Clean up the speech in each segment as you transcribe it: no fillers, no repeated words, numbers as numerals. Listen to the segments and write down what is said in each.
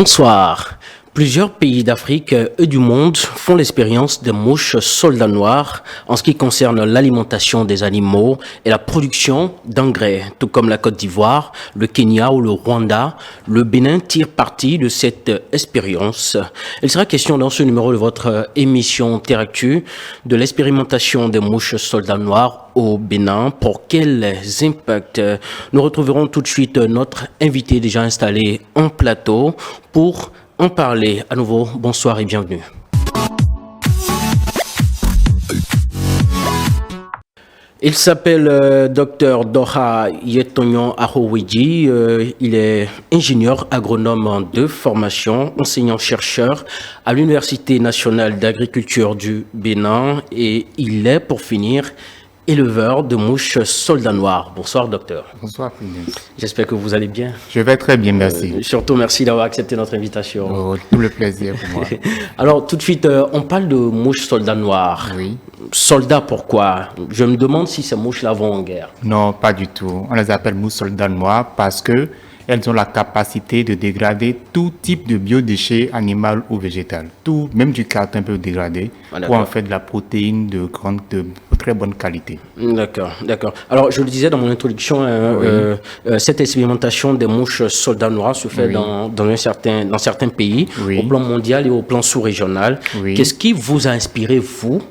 Bonsoir. Plusieurs pays d'Afrique et du monde font l'expérience des mouches soldats noirs en ce qui concerne l'alimentation des animaux et la production d'engrais. Tout comme la Côte d'Ivoire, le Kenya ou le Rwanda, le Bénin tire parti de cette expérience. Il sera question dans ce numéro de votre émission Terre-Actu de l'expérimentation des mouches soldats noirs au Bénin. Pour quels impacts? Nous retrouverons tout de suite notre invité déjà installé en plateau pour en parler. À nouveau, bonsoir et bienvenue. Il s'appelle Dr Dora Yetonyon Ahowiji. Il est ingénieur agronome de formation, enseignant-chercheur à l'Université nationale d'agriculture du Bénin et il est, pour finir, éleveur de mouches soldats noirs. Bonsoir, docteur. Bonsoir, Philippe. J'espère que vous allez bien. Je vais très bien, merci. Surtout, merci d'avoir accepté notre invitation. Oh, tout le plaisir pour moi. Alors, tout de suite, on parle de mouches soldats noirs. Oui. Soldats, pourquoi? Je me demande si ces mouches-là vont en guerre. Non, pas du tout. On les appelle mouches soldats noirs parce que elles ont la capacité de dégrader tout type de biodéchets animal ou végétal. Tout, même du carton peut dégrader pour en faire de la protéine de très bonne qualité. D'accord, d'accord. Alors, je le disais dans mon introduction, cette expérimentation des mouches soldats noirs se fait dans certains pays, au plan mondial et au plan sous-régional. Qu'est-ce qui vous a inspiré, vous,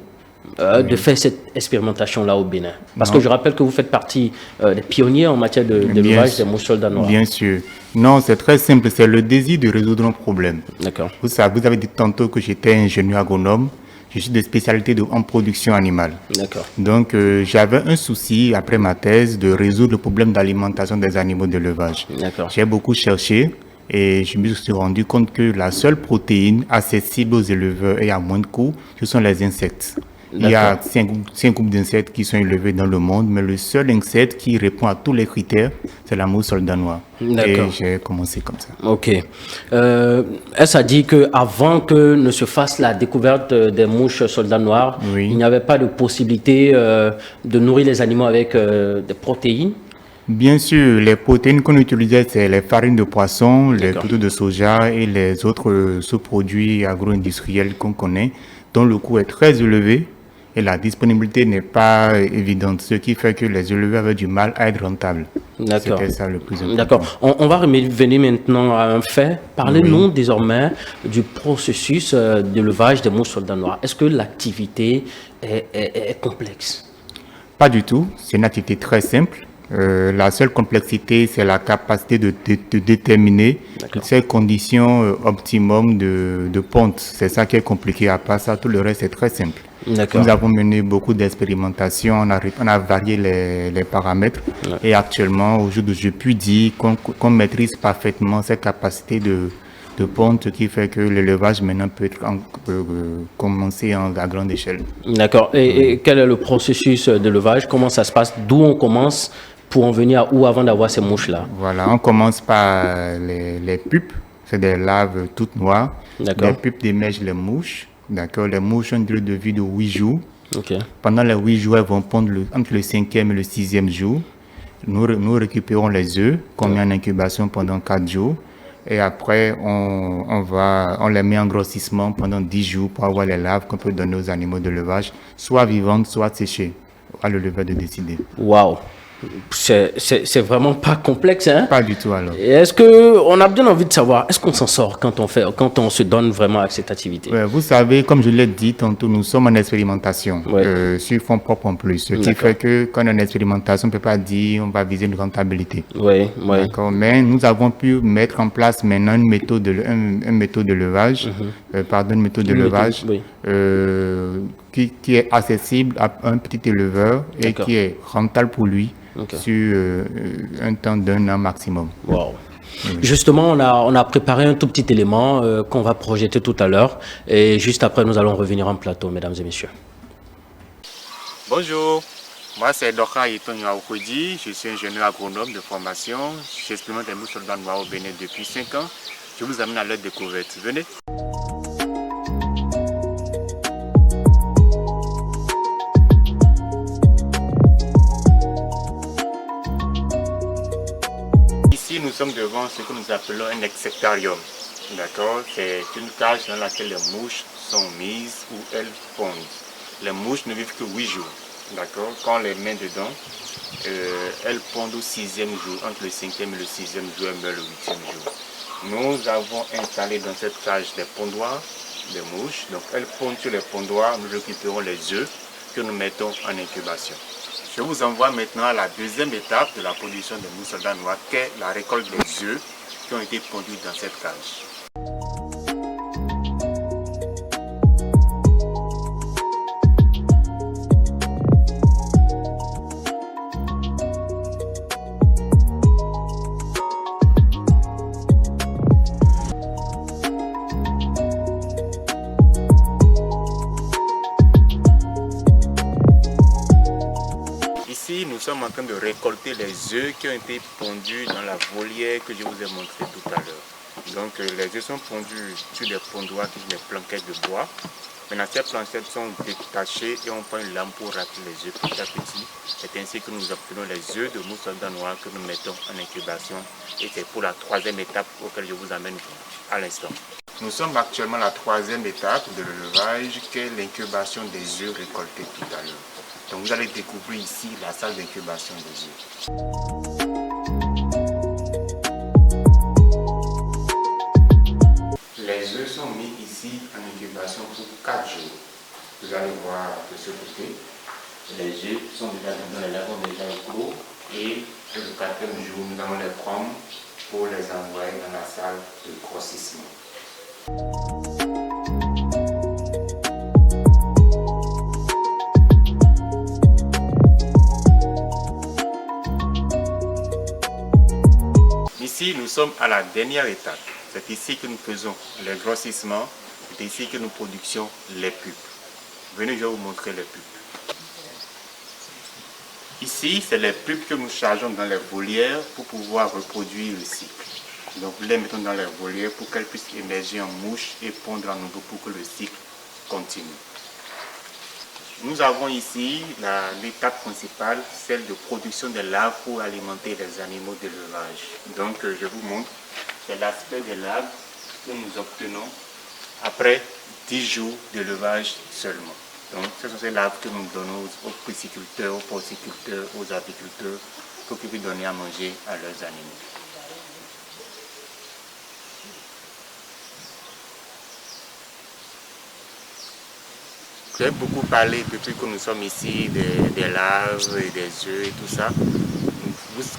de faire cette expérimentation-là au Bénin? Parce que je rappelle que vous faites partie des pionniers en matière d'élevage des mouches soldats noirs. Bien sûr. Non, c'est très simple. C'est le désir de résoudre un problème. D'accord. Vous avez dit tantôt que j'étais ingénieur agronome. Je suis de spécialité en production animale. D'accord. Donc, j'avais un souci, après ma thèse, de résoudre le problème d'alimentation des animaux d'élevage. D'accord. J'ai beaucoup cherché et je me suis rendu compte que la seule protéine accessible aux éleveurs et à moins de coût, ce sont les insectes. Il y a 5 groupes d'insectes qui sont élevés dans le monde, mais le seul insecte qui répond à tous les critères, c'est la mouche soldat noir. Et j'ai commencé comme ça. Ok. Est-ce à dire qu'avant que ne se fasse la découverte des mouches soldats noirs, il n'y avait pas de possibilité de nourrir les animaux avec des protéines? Bien sûr, les protéines qu'on utilisait, c'est les farines de poisson, les produits de soja et les autres sous-produits agro-industriels qu'on connaît, dont le coût est très élevé et la disponibilité n'est pas évidente, ce qui fait que les éleveurs avaient du mal à être rentables. D'accord. C'était ça le plus important. D'accord. On va revenir maintenant à un fait. Parlez-nous désormais du processus d'élevage des mouches soldats noirs. Est-ce que l'activité est complexe? Pas du tout. C'est une activité très simple. La seule complexité, c'est la capacité de déterminer ces conditions optimum de ponte. C'est ça qui est compliqué. À part ça, tout le reste est très simple. Nous avons mené beaucoup d'expérimentations, on a varié les paramètres et actuellement, aujourd'hui, je puis dire qu'on maîtrise parfaitement ces capacités de ponte, ce qui fait que l'élevage maintenant peut être commencé à grande échelle. D'accord. Et quel est le processus d'élevage? Comment ça se passe? D'où on commence pour en venir à où avant d'avoir ces mouches-là? Voilà, on commence par les pupes. C'est des larves toutes noires. Les pupes émergent les mouches. D'accord. Les mouches ont une durée de vie de 8 jours. Pendant les 8 jours, elles vont pondre entre le 5e et le 6e jour. Nous récupérons les œufs qu'on met en incubation pendant 4 jours. Et après, on les met en grossissement pendant 10 jours pour avoir les larves qu'on peut donner aux animaux d'élevage, soit vivantes, soit séchées. À l'éleveur de décider. Waouh! C'est vraiment pas complexe, hein? Pas du tout, alors. Est-ce qu'on a bien envie de savoir, est-ce qu'on s'en sort quand on se donne vraiment à cette activité? Vous savez, comme je l'ai dit tantôt, nous sommes en expérimentation, sur fonds propres en plus. Ce qui fait que quand on est en expérimentation, on ne peut pas dire on va viser une rentabilité. D'accord. Mais nous avons pu mettre en place maintenant une méthode d'élevage, qui est accessible à un petit éleveur et qui est rentable pour lui. Sur un temps d'1 an maximum. Wow. Justement, on a préparé un tout petit élément qu'on va projeter tout à l'heure. Et juste après, nous allons revenir en plateau, mesdames et messieurs. Bonjour, moi c'est Dora Yetonyon Ahowiji. Je suis ingénieur agronome de formation. J'expérimente les mouches soldats noirs au Bénin depuis 5 ans. Je vous amène à leur découverte. Venez. Ici, nous sommes devant ce que nous appelons un insectarium. D'accord, c'est une cage dans laquelle les mouches sont mises où elles pondent. Les mouches ne vivent que 8 jours. D'accord, quand on les met dedans, elles pondent au 6e jour. Entre le 5e et le 6e jour, elles meurent le 8e jour. Nous avons installé dans cette cage des pondoirs de mouches. Donc elles pondent sur les pondoirs. Nous récupérons les œufs que nous mettons en incubation. Je vous envoie maintenant à la deuxième étape de la production des mouches soldats noirs, qui est la récolte des œufs qui ont été pondus dans cette cage. Ici, nous sommes en train de récolter les œufs qui ont été pondus dans la volière que je vous ai montré tout à l'heure. Donc les œufs sont pondus sur des pondoirs qui sont des planquettes de bois. Maintenant, ces planquettes sont détachées et on prend une lame pour râper les œufs petit à petit. C'est ainsi que nous obtenons les œufs de mouche soldat noir que nous mettons en incubation. Et c'est pour la troisième étape auquel je vous amène à l'instant. Nous sommes actuellement à la troisième étape de l'élevage, qui est l'incubation des œufs récoltés tout à l'heure. Donc vous allez découvrir ici la salle d'incubation des œufs. Les œufs sont mis ici en incubation pour 4 jours. Vous allez voir de ce côté. Les œufs sont déjà dans les lagons déjà clos et le 4e jour, nous allons les prendre pour les envoyer dans la salle de grossissement. Ici, nous sommes à la dernière étape. C'est ici que nous faisons les grossissements. C'est ici que nous produisons les pupes. Venez, je vais vous montrer les pupes. Ici, c'est les pupes que nous chargeons dans les volières pour pouvoir reproduire le cycle. Donc, nous les mettons dans les volières pour qu'elles puissent émerger en mouche et pondre à nouveau pour que le cycle continue. Nous avons ici l'étape principale, celle de production des larves pour alimenter les animaux d'élevage. Donc je vous montre, c'est l'aspect des larves que nous obtenons après 10 jours d'élevage seulement. Donc ce sont ces larves que nous donnons aux pisciculteurs, aux porciculteurs, aux apiculteurs pour qu'ils puissent donner à manger à leurs animaux. J'ai beaucoup parlé depuis que nous sommes ici des larves et des œufs et tout ça.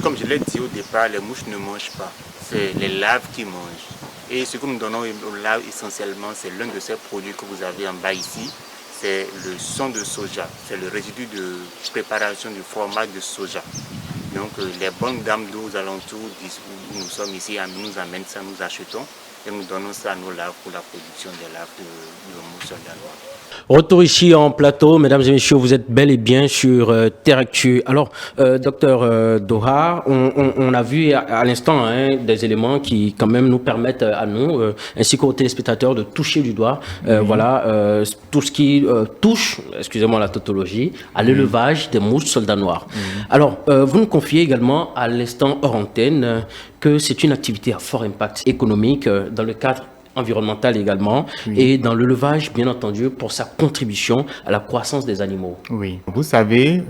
Comme je l'ai dit au départ, les mouches ne mangent pas. C'est les larves qui mangent. Et ce que nous donnons aux larves essentiellement, c'est l'un de ces produits que vous avez en bas ici. C'est le son de soja. C'est le résidu de préparation du fromage de soja. Donc les bonnes dames d'eau aux alentours où nous sommes ici nous amènent ça, nous achetons et nous donnons ça à nos larves pour la production des larves de mouche soldat noir. Retour ici en plateau, mesdames et messieurs, vous êtes bel et bien sur Terre Actu. Alors, docteur Doha, on a vu à l'instant des éléments qui quand même nous permettent à nous, ainsi qu'aux téléspectateurs, de toucher du doigt, voilà, tout ce qui touche, excusez-moi la tautologie, à l'élevage des mouches soldats noirs. Alors, vous nous confiez également à l'instant hors antenne que c'est une activité à fort impact économique dans le cadre environnemental également, et dans l'élevage, bien entendu, pour sa contribution à la croissance des animaux. Oui, vous savez,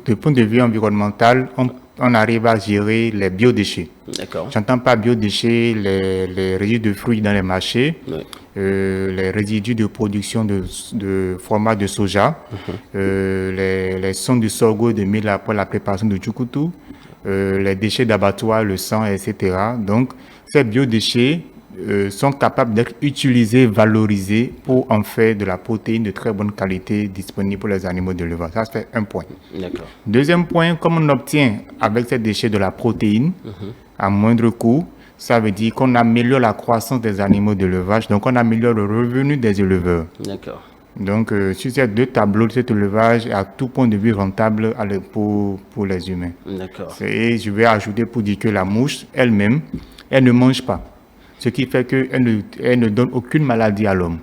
du point de vue environnemental, on arrive à gérer les biodéchets. D'accord. J'entends pas biodéchets, les résidus de fruits dans les marchés, les résidus de production de fromage de soja, les sondes de sorgho de mil après la préparation de tchoukoutou, les déchets d'abattoir, le sang, etc. Donc, ces biodéchets sont capables d'être utilisés, valorisés pour en faire de la protéine de très bonne qualité disponible pour les animaux d'élevage. Ça, c'est un point. D'accord. Deuxième point, comme on obtient avec ces déchets de la protéine à moindre coût, ça veut dire qu'on améliore la croissance des animaux d'élevage, donc on améliore le revenu des éleveurs. D'accord. Donc, sur ces deux tableaux, cet élevage est à tout point de vue rentable pour les humains. D'accord. Et je vais ajouter pour dire que la mouche elle-même, elle ne mange pas. Ce qui fait qu'elle ne donne aucune maladie à l'homme.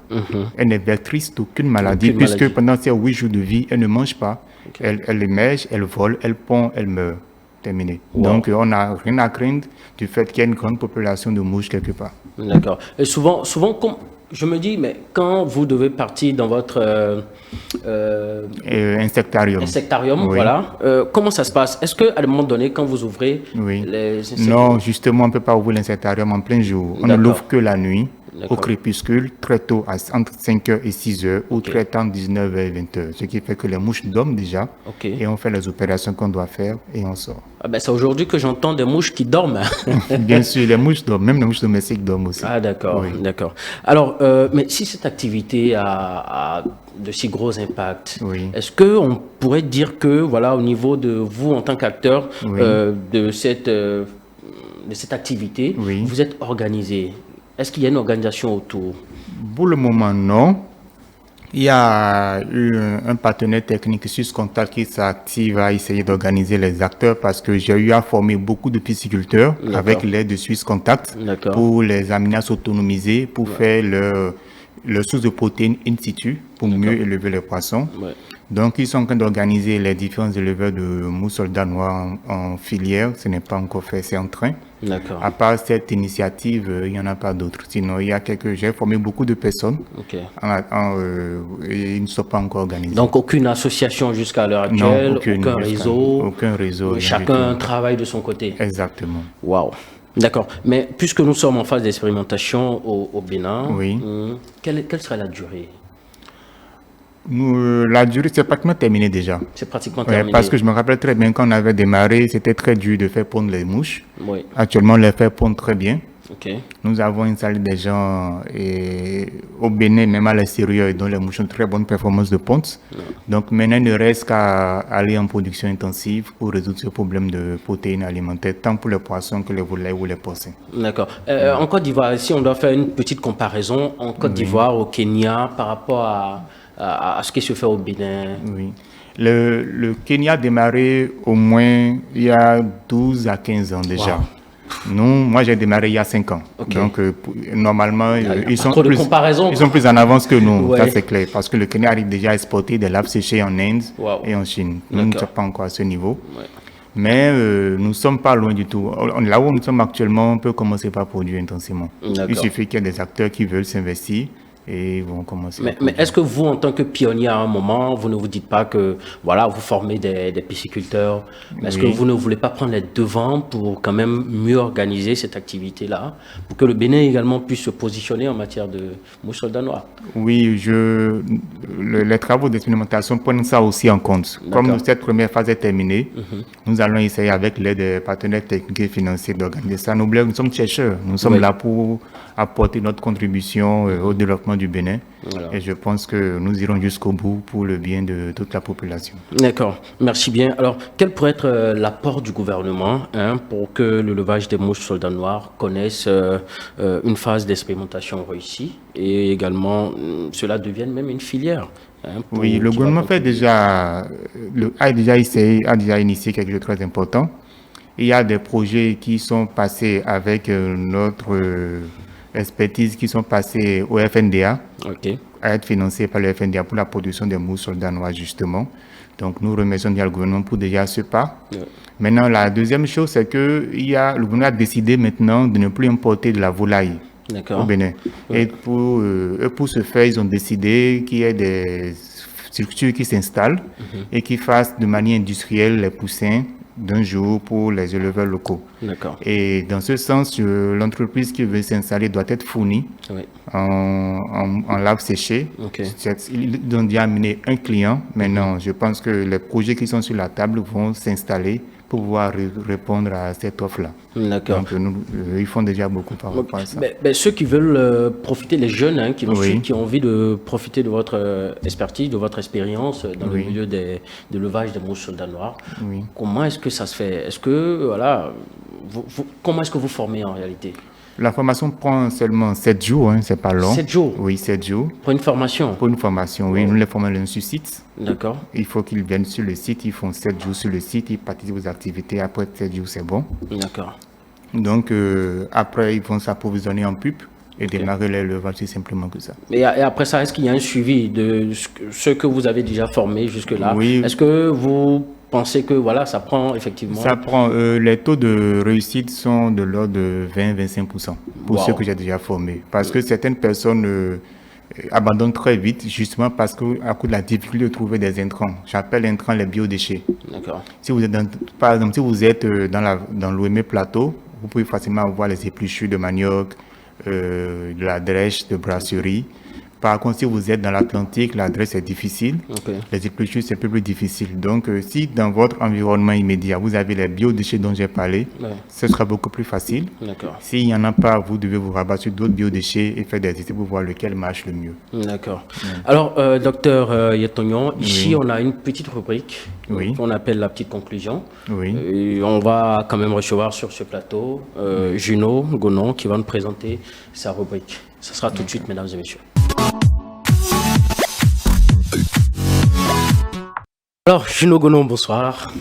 Elle n'est vectrice d'aucune maladie, puisque pendant ses 8 jours de vie, elle ne mange pas. Okay. Elle émerge, elle vole, elle pond, elle meurt. Terminé. Wow. Donc, on n'a rien à craindre du fait qu'il y a une grande population de mouches quelque part. D'accord. Et souvent, je me dis, mais quand vous devez partir dans votre Insectarium. insectarium, Oui. voilà, comment ça se passe? Est-ce qu'à un moment donné, quand vous ouvrez Oui. les Non, justement, on ne peut pas ouvrir l'insectarium en plein jour. On ne D'accord. l'ouvre que la nuit, au D'accord. crépuscule, très tôt, entre 5h et 6h, ou Ok. très tard, 19h et 20h. Ce qui fait que les mouches dorment déjà, Ok. et on fait les opérations qu'on doit faire, et on sort. Ah ben, c'est aujourd'hui que j'entends des mouches qui dorment. Bien sûr, les mouches dorment, même les mouches domestiques dorment aussi. Ah d'accord, Oui. d'accord. Alors, mais si cette activité a de si gros impacts, Oui. est-ce qu'on pourrait dire que, voilà, au niveau de vous en tant qu'acteur Oui. de cette activité, Oui. vous êtes organisé? Est-ce qu'il y a une organisation autour? Pour le moment, non. Il y a eu un partenaire technique, SuisContact, qui s'active à essayer d'organiser les acteurs parce que j'ai eu à former beaucoup de pisciculteurs D'accord. avec l'aide de SuisContact D'accord. pour les amener à s'autonomiser, pour faire leur source de protéines in situ pour mieux élever les poissons. Ouais. Donc, ils sont en train d'organiser les différents éleveurs de mouches soldats noirs en filière. Ce n'est pas encore fait, c'est en train. D'accord. À part cette initiative, il n'y en a pas d'autres. Sinon, il y a j'ai formé beaucoup de personnes Ok. et ils ne sont pas encore organisés. Donc aucune association jusqu'à l'heure Non, actuelle, aucun réseau, aucun réseau. rien chacun du tout. travaille de son côté. Exactement. Waouh. D'accord. Mais puisque nous sommes en phase d'expérimentation au Bénin, Oui. Quelle serait la durée? La durée, c'est pratiquement terminé déjà. C'est pratiquement Ouais, terminé. parce que je me rappelle très bien quand on avait démarré, c'était très dur de faire pondre les mouches. Oui. Actuellement, on les fait pondre très bien. Ok. Nous avons installé des gens au Bénin, même à l'extérieur, dont les mouches ont très bonne performance de ponte. Donc maintenant, il ne reste qu'à aller en production intensive pour résoudre ce problème de protéines alimentaires, tant pour les poissons que les volailles ou les porcins. D'accord. En Côte d'Ivoire, si on doit faire une petite comparaison, en Côte d'Ivoire, au Kenya, par rapport à ce qui se fait au Bénin. Oui. Le Kenya a démarré au moins il y a 12 à 15 ans déjà. Wow. Moi j'ai démarré il y a 5 ans. Ok. Donc normalement, y a ils pas sont trop de plus, comparaison, ils sont plus en avance que nous, Ouais. ça c'est clair. Parce que le Kenya arrive déjà à exporter des laves séchées en Inde Wow. et en Chine. Nous ne D'accord. sommes pas encore à ce niveau. Ouais. Mais nous ne sommes pas loin du tout. Là où nous sommes actuellement, on peut commencer par produire intensément. D'accord. Il suffit qu'il y ait des acteurs qui veulent s'investir et ils vont commencer. Mais est-ce que vous, en tant que pionnier à un moment, vous ne vous dites pas que, voilà, vous formez des pisciculteurs, mais est-ce que Oui. vous ne voulez pas prendre les devants pour quand même mieux organiser cette activité-là, pour que le Bénin également puisse se positionner en matière de mouches soldats noirs? Oui, les travaux d'expérimentation prennent ça aussi en compte. D'accord. Comme cette première phase est terminée, nous allons essayer avec l'aide des partenaires techniques et financiers d'organiser ça. N'oublions que nous sommes chercheurs. Nous sommes Oui. là pour apporter notre contribution au développement du Bénin. Voilà. Et je pense que nous irons jusqu'au bout pour le bien de toute la population. D'accord, merci bien. Alors, quel pourrait être l'apport du gouvernement pour que le levage des mouches soldats noirs connaisse une phase d'expérimentation réussie et également cela devienne même une filière Oui, le qui va gouvernement contribuer. a déjà initié quelque chose de très important. Il y a des projets qui sont passés avec notre expertise, qui sont passés au FNDA, Ok, à être financés par le FNDA pour la production des mouches soldats noirs, justement. Donc, nous remercions déjà le gouvernement pour déjà ce pas. Ouais. Maintenant, la deuxième chose, c'est que le gouvernement a décidé maintenant de ne plus importer de la volaille au d'accord. Bénin. Et pour ce faire, ils ont décidé qu'il y ait des structures qui s'installent et qui fassent de manière industrielle les poussins d'un jour pour les éleveurs locaux. D'accord. Et dans ce sens, l'entreprise qui veut s'installer doit être fournie Oui. en lave séchée. Ok. Ils ont déjà amené un client. Maintenant, je pense que les projets qui sont sur la table vont s'installer pour pouvoir répondre à cette offre-là. D'accord. Donc, ils font déjà beaucoup par rapport à ça. Ceux qui veulent profiter, les jeunes qui nous Oui. suivent, qui ont envie de profiter de votre expertise, de votre expérience dans le milieu de l'élevage des mouches soldats noirs, Oui. comment est-ce que ça se fait? Est-ce que, voilà, comment est-ce que vous formez en réalité? La formation prend seulement 7 jours, hein, c'est pas long. 7 jours? Oui, 7 jours. Pour une formation? Pour une formation, oui. Nous les formons sur site. D'accord. Il faut qu'ils viennent sur le site, ils font 7 jours sur le site, ils participent aux activités. Après 7 jours, c'est bon. D'accord. Donc, après, ils vont s'approvisionner en pupe et démarrer l'élevage, c'est simplement que ça. Et après ça, est-ce qu'il y a un suivi de ceux que vous avez déjà formés jusque-là? Oui. Est-ce que vous pensez que voilà, ça prend effectivement... Ça prend, les taux de réussite sont de l'ordre de 20-25% pour ceux que j'ai déjà formés. Parce que certaines personnes abandonnent très vite, justement parce qu'à cause de la difficulté de trouver des intrants. J'appelle intrants les biodéchets. D'accord. Si vous êtes par exemple, si vous êtes dans l'OME Plateau, vous pouvez facilement avoir les épluchures de manioc, de la drèche, de brasserie. Par contre, si vous êtes dans l'Atlantique, la drèche est difficile. Okay. Les épluchures, c'est un peu plus difficile. Donc, si dans votre environnement immédiat, vous avez les biodéchets dont j'ai parlé, ce sera beaucoup plus facile. S'il n'y en a pas, vous devez vous rabattre sur d'autres biodéchets et faire des essais pour voir lequel marche le mieux. D'accord. Alors, docteur Yetognon, ici, on a une petite rubrique qu'on appelle la petite conclusion. Et on va quand même recevoir sur ce plateau Juno Gonon qui va nous présenter sa rubrique. Ce sera tout de suite, mesdames et messieurs. Alors, Juno Gonon, bonsoir.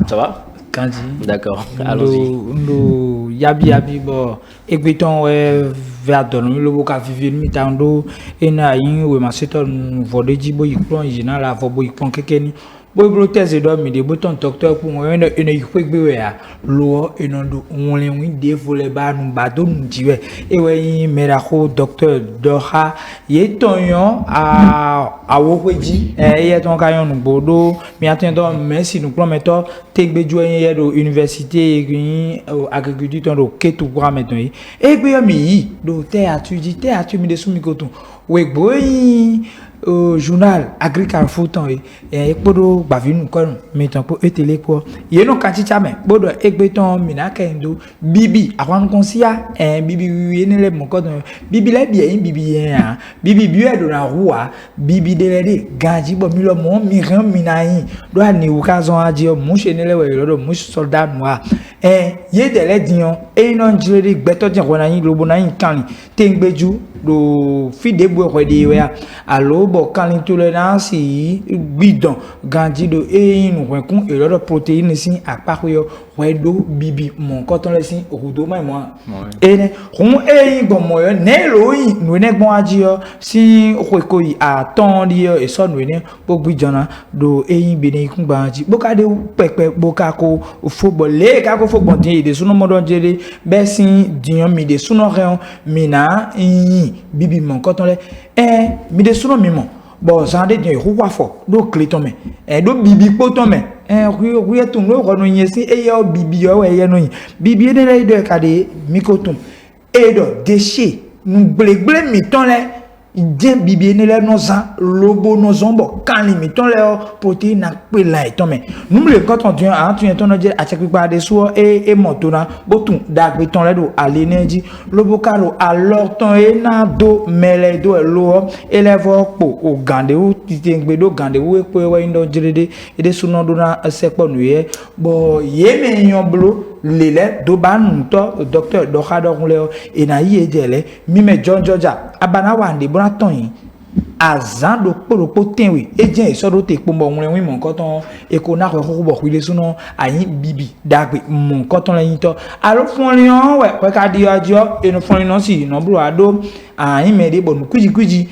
Ça va? Kandi. D'accord, allons-y. Nous, yabi, bon, écoutons, vers donner le boca vivre, mitando, et na ou ma c'est un volet d'Ibo, il prend, il n'a la voix, il prend quelqu'un. Boy brotez et dormi des boutons docteur pour moi une quick beware l'eau et non on les win des volets bas nous badon dit et ouais meraco docteur doha yetonyon à wokwedi et yeton kayon nous bodo mais attendons merci nous promettons take bejoyen de université et agriculture do ketu pour maintenant et puis mi do théâtre mi de soumikoton ouais boy journal agricole fouton et podo bavinu kon meton po etele ko yeno kanticha me bodo egbeton minakendo bibi akwan konsia bibi yenele mokodon bibi le bien bibi yen bibi biwe do na rua bibi delede ganji bo milo mo miran minayin do ani ukazon aji o mu chenele we lodo mu soldat noir yedele dion non jere gbeto din ko na yin lobo na yin kan tengbeju do fide bo ko de we allo bo kan l'intolérance bidon ganji do nous renkun et leur protéines si à part yo wedo bibi mon coton le si odo mai moi et on bon moyo ne lo nous ne bon adio si ko yi attendre et so nous ne bo bidona do bene kun banji boka de pepe boka ko football le ka ko football de suno modon jere be si dion mi de suno reon mina bibi mon coton le mi de suno mimo bon ça de dire roi fort do cléton mais do bibi poton mais ruye tout no rono yesi e yo bibi yo e no bibi de le de kade mikotum et do déchet nous blegle miton le idien bibi ne le no san lobo no zombo kan limiton le protéine na pe la eton mais nous le quand on dit tu ton no dire a check pa de so et motona botun da beton le do à l'énergie lobo karo alors ton e na do mele do lo élève po o gande ou titengbe do gande ou e po we ndo jirede e de suno do na sepo nu ye bo ye me yon blo lele do ban to docteur do khado le e na yi edele mi me John Georgia abana wande bon ton yi azan do poropo tenwe e jen so do te po mo won mon koton e ko na ko bo ile suno ayin bibi dagbe mon koton la yin to alo fon lion we ka di ajo e no fon lion si no bro ado ayin me de bo nu kuji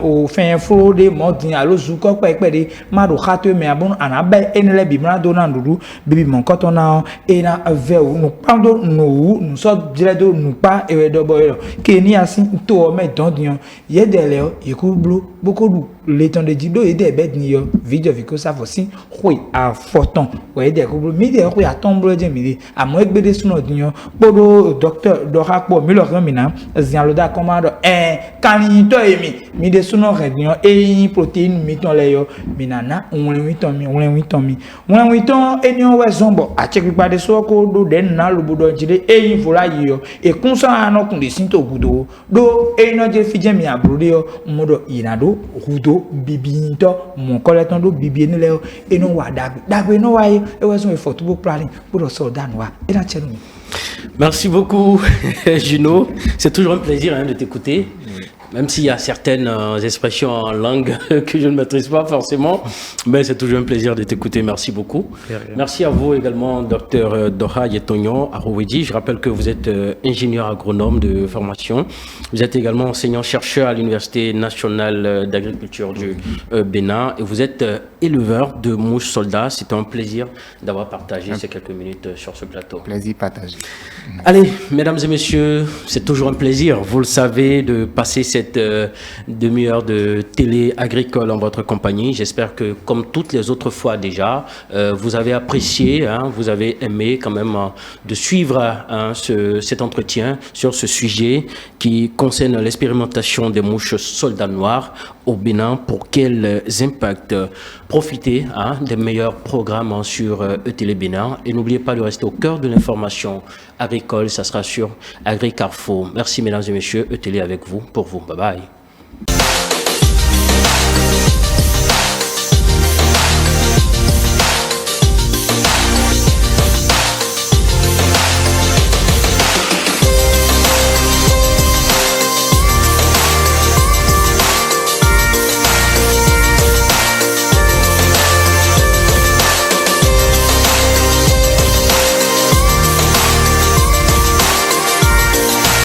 o fen fro de modin alo zuko pepe de ma do khato me abon anabe enele bi mra do na nduru bibi mon koton na e na ve o nu pando nu so dire do nu pa e do boyo ke ni asin to o me don dion ye dele o yiku beaucoup de temps de dido et des bêtes ni yo video vico ça aussi oui à forton ouais des couple mi des oui à tomber de mi à moi que de suno dinyo bodo docteur do rakpo mi lo remina zian lo da commande kanito mi de suno redinyo et protéine mi ton le yo minana on le ton enion we zombo a check pa de so ko do den na lo bodo jide e vola yo e kunsa ano kun de sinto gudo do e no je fije mi abrude yo modo inado rudo bibinto mon collecton do bibine le et non wa dagbe no wa e we so e football planning pour soldat noir et na Merci beaucoup Juno, c'est toujours un plaisir de t'écouter. Même s'il y a certaines expressions en langue que je ne maîtrise pas forcément, mais c'est toujours un plaisir de t'écouter. Merci beaucoup. Merci à vous également, Dr Dora Yetonyo Arouedi. Je rappelle que vous êtes ingénieur agronome de formation. Vous êtes également enseignant-chercheur à l'Université nationale d'agriculture du Bénin et vous êtes éleveur de mouches soldats. C'est un plaisir d'avoir partagé ces quelques minutes sur ce plateau. Plaisir partagé. Allez, mesdames et messieurs, c'est toujours un plaisir, vous le savez, de passer cette demi-heure de télé agricole en votre compagnie. J'espère que, comme toutes les autres fois déjà, vous avez apprécié, vous avez aimé quand même de suivre cet entretien sur ce sujet qui concerne l'expérimentation des mouches soldats noirs au Bénin. Pour quels impacts profiter des meilleurs programmes sur ETélé Bénin. Et n'oubliez pas de rester au cœur de l'information agricole. Ça sera sur AgriCarrefour. Merci mesdames et messieurs. ETélé avec vous, pour vous. Bye bye.